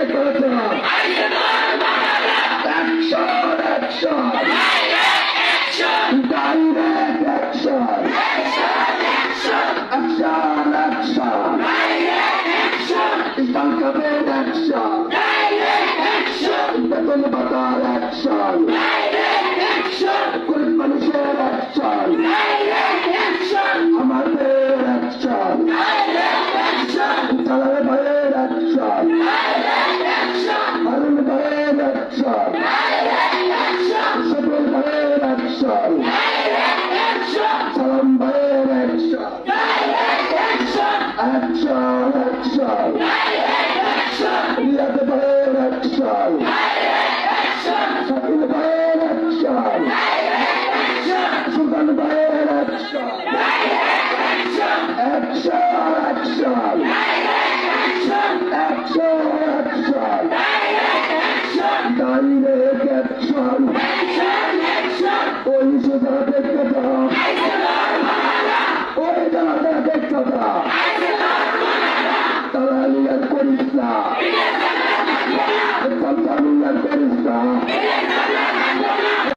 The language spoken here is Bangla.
করেছে action action direct action action action ইসলামকাবের অ্যাকশন বেতন ভাতার অ্যাকশন গরিব মানুষের অ্যাকশন আমাদের অ্যাকশন চালালে ভাইয়ের অ্যাকশন হারুন ভাইয়ের অ্যাকশন সফল ভাইয়ের অ্যাকশন সালাম ভাইয়ের অ্যাকশন অ্যাকশন অ্যাকশন রিয়াদ ভাইয়ের অ্যাকশন শাকিল ভাইয়ের অ্যাকশন সুলতান ভাইয়ের action action action action action direct action ওই সোজা দেখতে দাও ওই দাদা দেখতে দাও দালালি আর করিস না করিস না